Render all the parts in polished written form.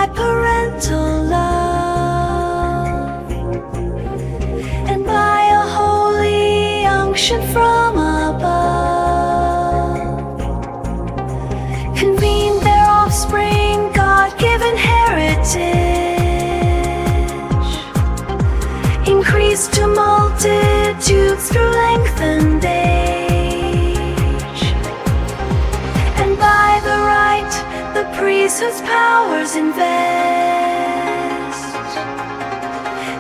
by parental love and by a holy unction from above. Convened their offspring, God-given heritage, increased to multitudes through lengthened age, and by the right the priesthood's powers invest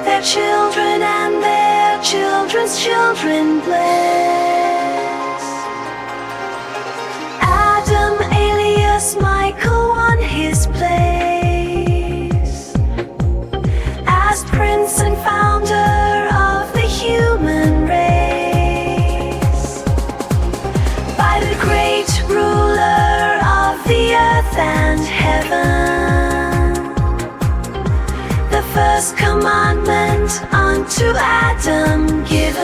their children and their children's children bless. Adam, alias Michael, won his place as prince and founder of the human race, by the great ruler of the earth and heaven, the first commandment unto Adam given.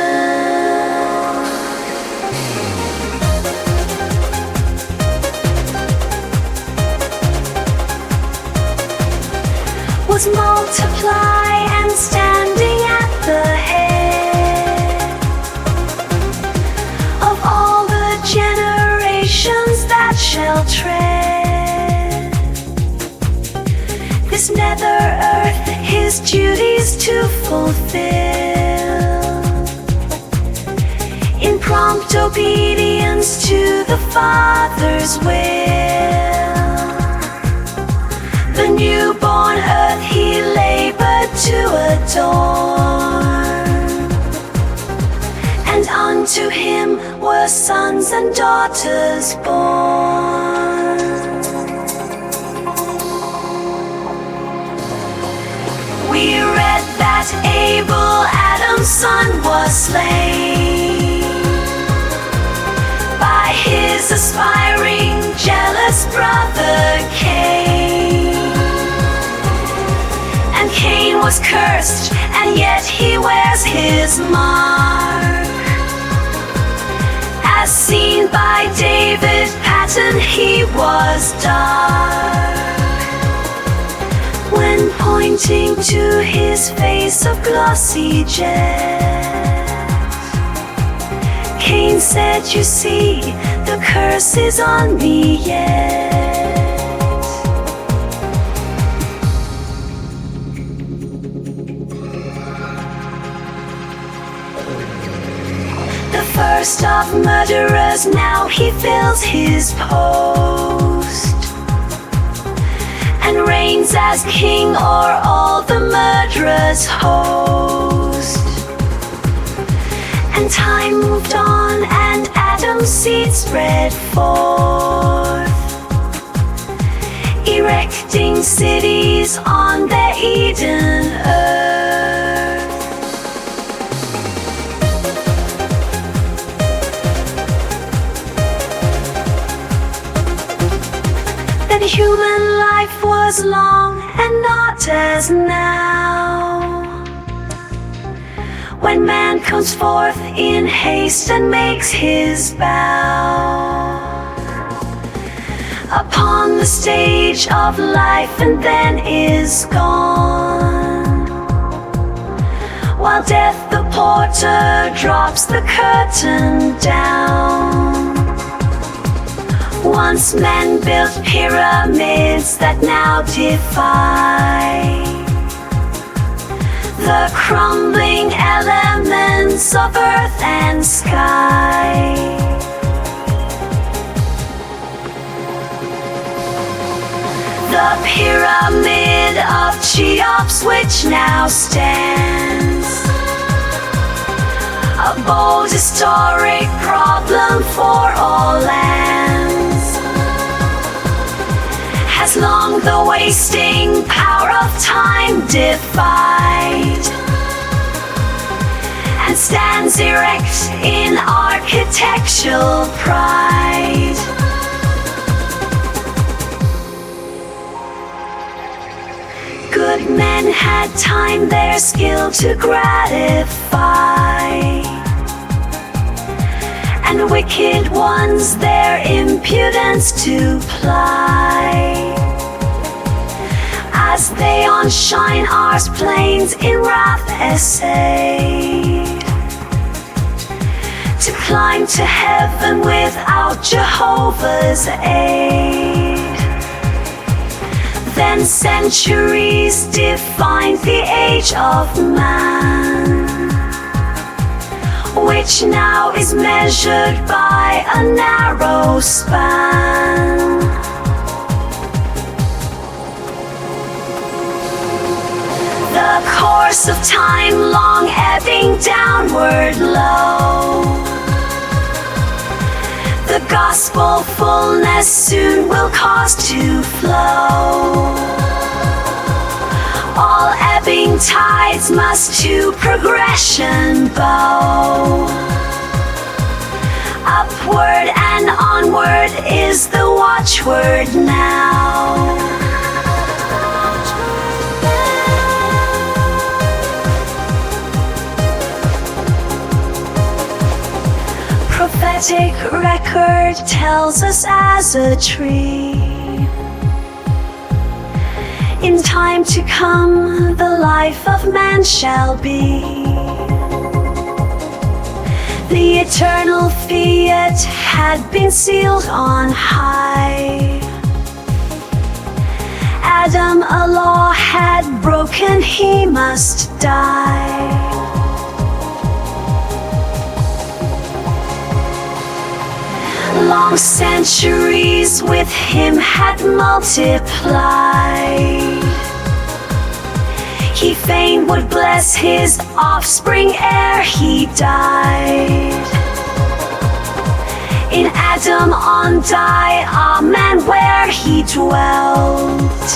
Was multiply and standing at the head of all the generations that shall tread this nether earth, his duties to fulfill in prompt obedience to the Father's will. The newborn earth he labored to adorn, and unto him were sons and daughters born. We read that Abel, Adam's son, was slain by his aspiring, jealous brother Cain. And Cain was cursed, and yet he wears his mark, as seen by David Patton. He was dark when pointing to his face of glossy jet. Cain said, "You see, the curse is on me yet." The first of murderers, now he fills his post and reigns as king o'er all the murderers' host. And time moved on, and Adam's seed spread forth, erecting cities on their Eden earth. Then human life was long and not as now, when man comes forth in haste and makes his bow upon the stage of life and then is gone, while death the porter drops the curtain down. Once men built pyramids that now defy the crumbling elements of earth and sky. The pyramid of Cheops, which now stands, a bold historic problem for all lands, has long the wasting power of time defied, and stands erect in architectural pride. Good men had time their skill to gratify, and wicked ones their impudence to ply. as they onshine our plains in wrath essay to climb to heaven without Jehovah's aid. Then centuries defined the age of man, which now is measured by a narrow span. The course of time long ebbing downward low, the gospel fullness soon will cause to flow. All ebbing tides must to progression bow. Upward and onward is the watchword now. Prophetic record tells us as a tree, in time to come the life of man shall be. The eternal fiat had been sealed on high. Adam a law had broken, he must die. Long centuries with him had multiplied. He fain would bless his offspring ere he died. In Adam on die, amen, where he dwelt,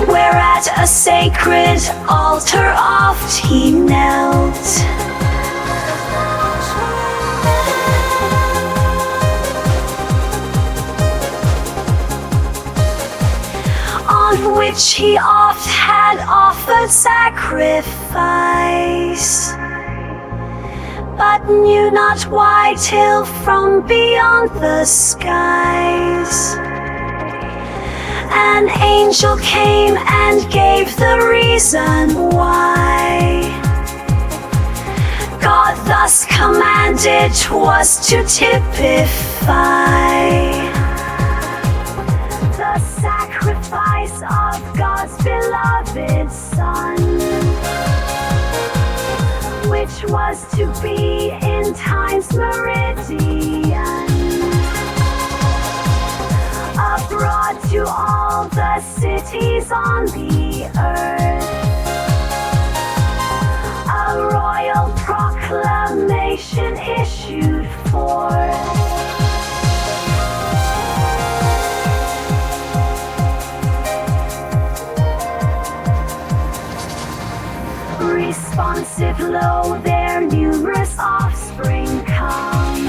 where at a sacred altar oft he knelt. Which he oft had offered sacrifice, but knew not why till from beyond the skies an angel came and gave the reason why. God thus commanded 'twas to typify the sacrifice of God's beloved Son, which was to be in time's meridian, abroad to all the cities on the earth, a royal proclamation issued forth. Responsive, lo, their numerous offspring come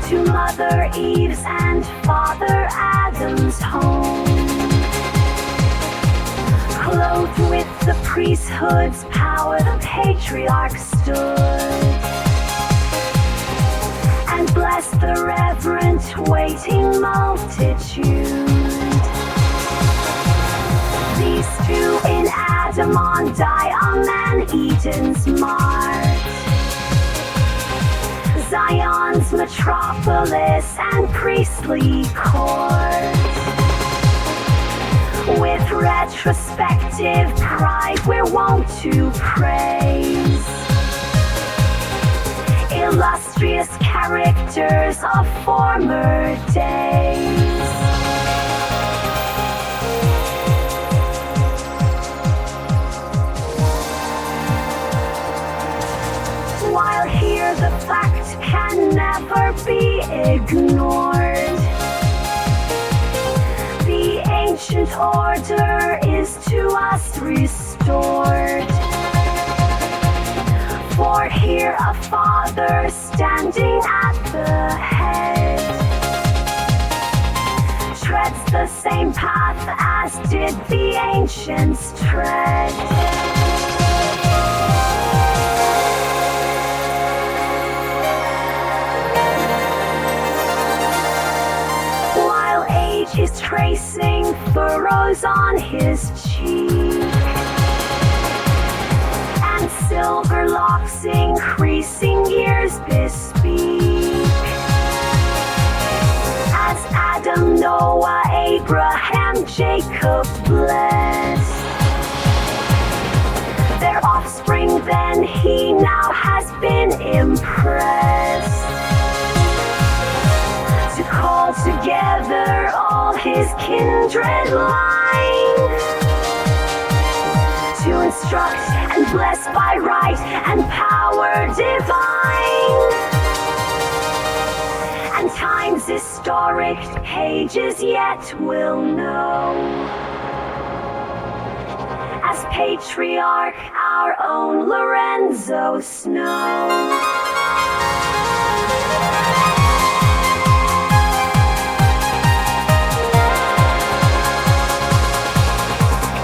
to Mother Eve's and Father Adam's home, clothed with the priesthood's power. The patriarchs stood and blessed the reverent waiting multitude. These two in Adam on die, amen, Eden's mart, Zion's metropolis and priestly court. With retrospective pride we're wont to praise illustrious characters of former days. While here the fact can never be ignored, the ancient order is to us restored. For here a father standing at the head treads the same path as did the ancients tread. is tracing furrows on his cheek, and silver locks increasing years bespeak. As Adam, Noah, Abraham, Jacob blessed their offspring, then he now has been impressed to call together all his kindred line, to instruct and bless by right and power divine. And time's historic pages yet will know, as Patriarch, our own Lorenzo Snow.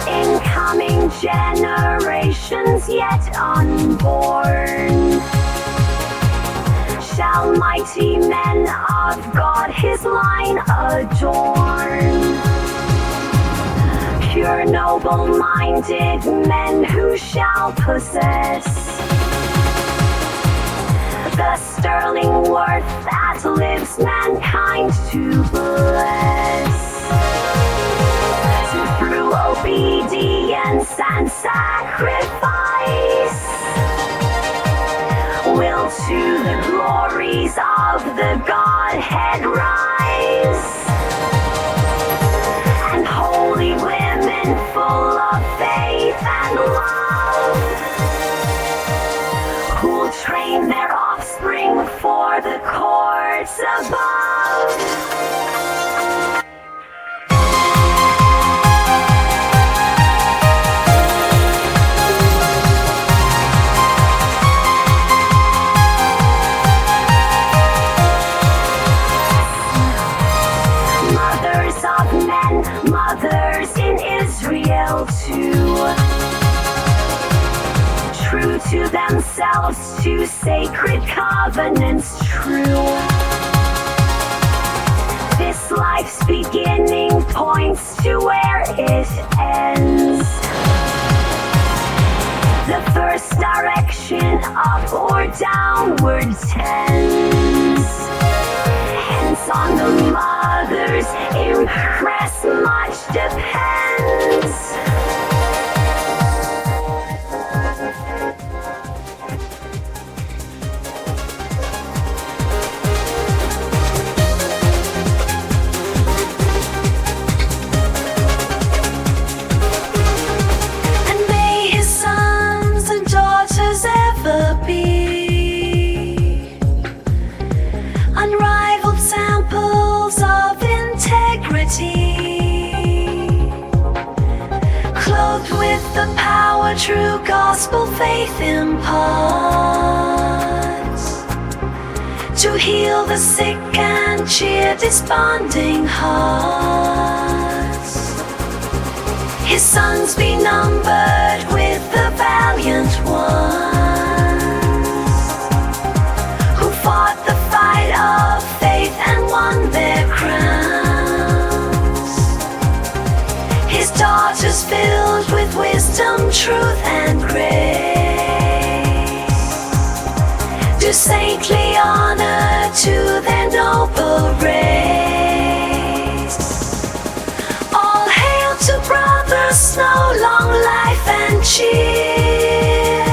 Incoming generations yet unborn shall mighty men of God his line adorn. Pure noble-minded men who shall possess the sterling worth that lives mankind to bless. To through obedience and sacrifice will to the glories of the Godhead rise. And holy women full of faith and love, who'll train their offspring for the courts above. Mothers in Israel too, true to themselves, to sacred covenants true. This life's beginning points to where it ends. The first direction up or downward tends. Hence on the mother's impress much depends. And may his sons and daughters ever be unrivaled samples of integrity, clothed with the power true gospel faith imparts, to heal the sick and cheer desponding hearts. His sons be numbered with the valiant ones who fought the fight of faith and won their crowns. His daughters filled with wisdom, truth, and grace do saintly honor to their noble race. All hail to Brother Snow, long life and cheer,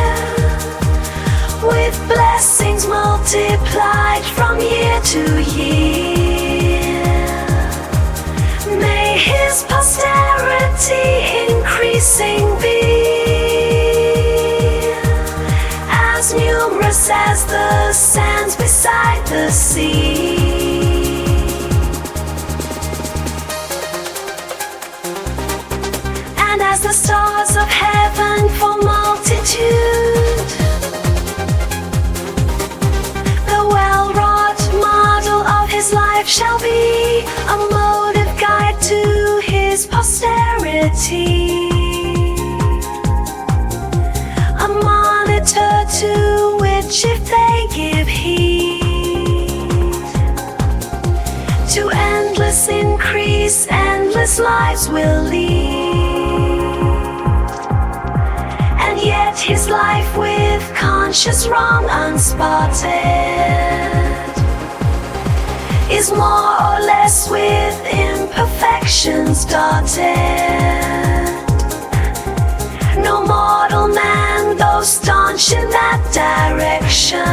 with blessings multiplied from year to year. May his posterity increasing be, as numerous as the sands beside the sea. And as the stars of heaven for multitude, the well-wrought model of his life shall be a motive guide to his posterity, a monitor to which if they give heed, to endless increase whose lives will lead. And yet his life with conscious wrong unspotted is more or less with imperfections dotted. No mortal man, though staunch in that direction,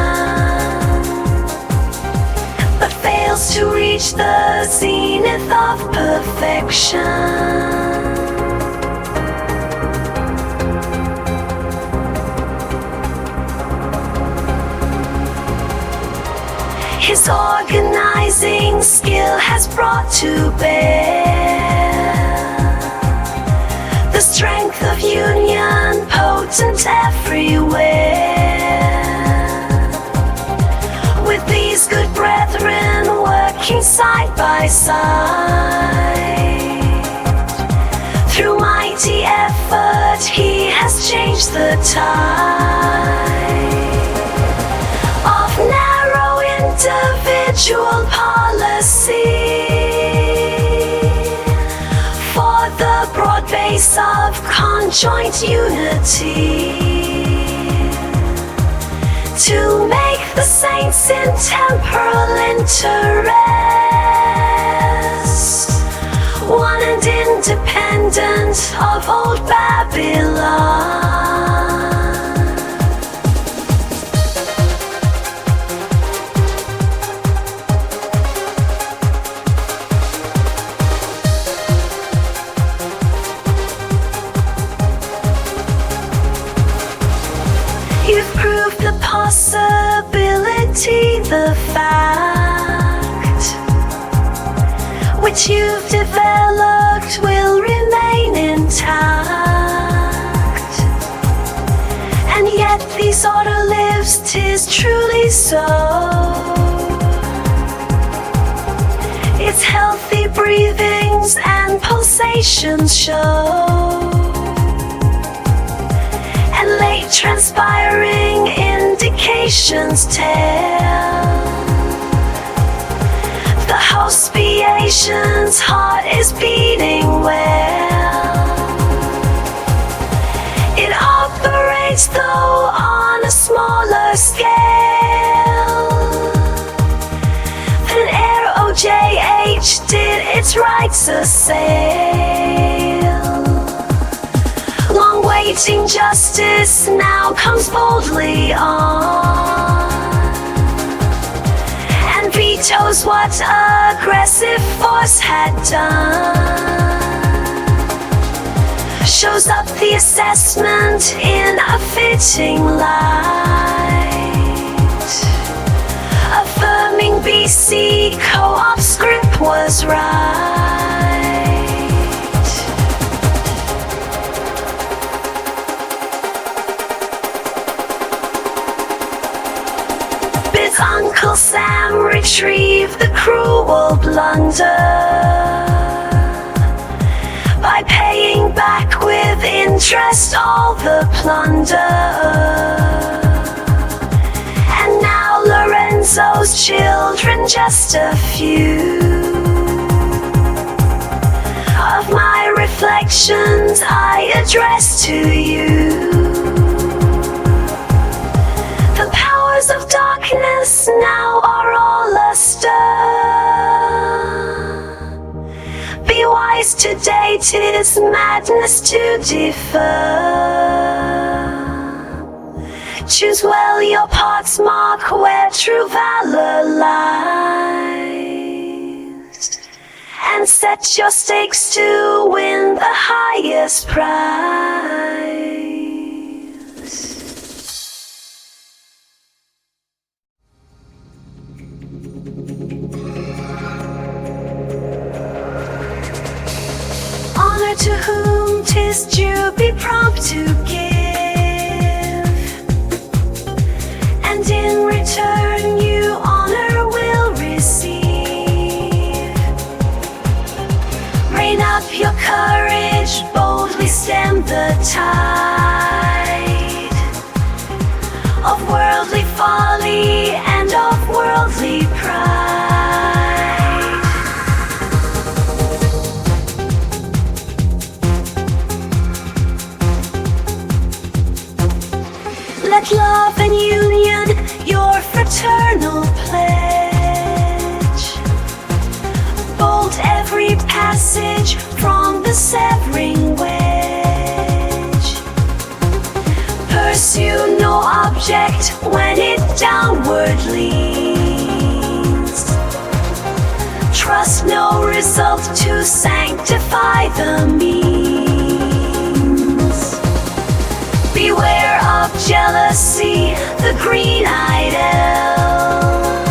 but fails to reach the zenith of perfection. His organizing skill has brought to bear the strength of union, potent everywhere. With these good brethren working side by side, through mighty effort he has changed the tide of narrow individual policy for the broad base of conjoint unity, to make the saints in temporal interest one and independent of old Babylon. You've proved the possibility, the fact which you've developed will remain intact. And yet these order lives, 'tis truly so. Its healthy breathings and pulsations show, and late transpiring indications tell, the hospiation's heart is beating well. It operates though on a smaller scale than ere OJH did its rights assail. Long-waiting justice now comes boldly on, and vetoes what aggressive force had done. Shows up the assessment in a fitting light, affirming BC co-op script was right. Bids Uncle Sam retrieve the cruel blunder by paying back with interest all the plunder. And now Lorenzo's children, just a few of my reflections I address to you. The powers of darkness now are all astir. Be wise today, 'tis madness to defer. Choose well your parts, mark where true valor lies, and set your stakes to win the highest prize. To whom 'tis due be prompt to give, and in return you honor will receive. Rein up your courage, boldly stem the tide of worldly folly and of worldly pride. let love and union your fraternal pledge. Bolt every passage from the severing wedge. Pursue no object when it downward leans. Trust no result to sanctify the means. Beware of jealousy, the green-eyed elf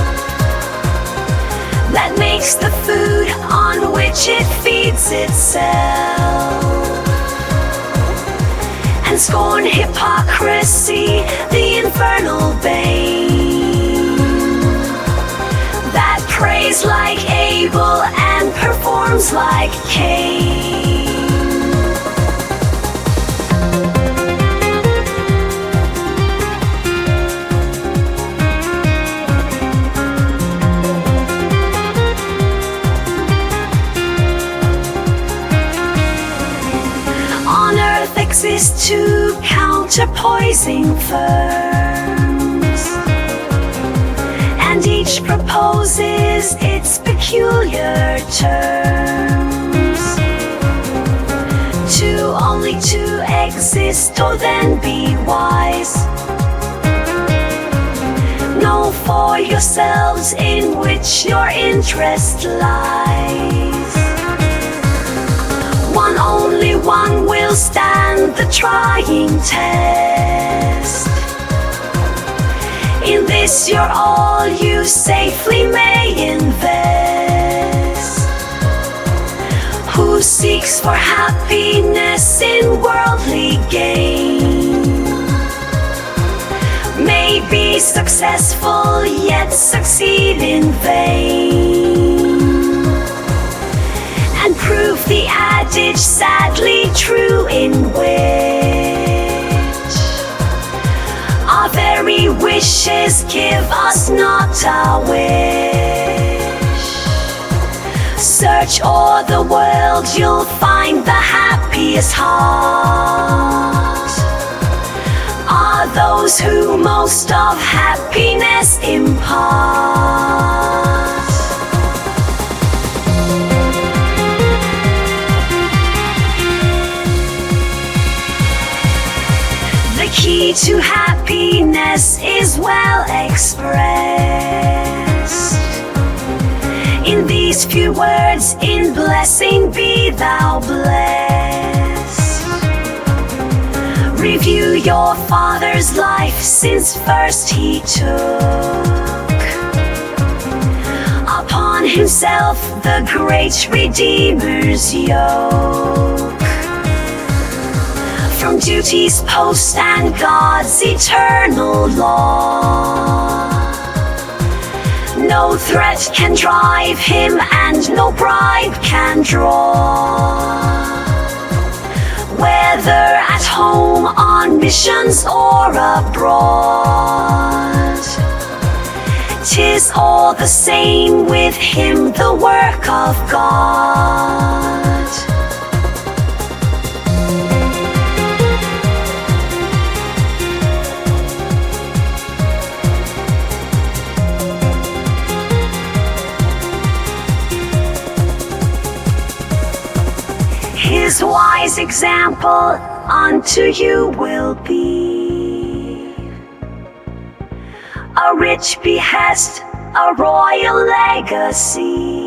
that makes the food on which it feeds itself. And scorn hypocrisy, the infernal bane that prays like Abel and performs like Cain. Exist two counterpoising firms, and each proposes its peculiar terms. Two only to exist, or then be wise. Know for yourselves in which your interest lies. One, only one will stand the trying test. In this your all you safely may invest. Who seeks for happiness in worldly gain may be successful yet succeed in vain. And prove the adage sadly true, in which our very wishes give us not a wish. Search o'er the world, you'll find the happiest heart are those who most of happiness impart. The key to happiness is well expressed in these few words: in blessing be thou blessed. Review your father's life since first he took upon himself the great Redeemer's yoke. From duty's post and God's eternal law, no threat can drive him and no bribe can draw. Whether at home, on missions, or abroad, 'tis all the same with him, the work of God. His wise example unto you will be a rich behest, a royal legacy.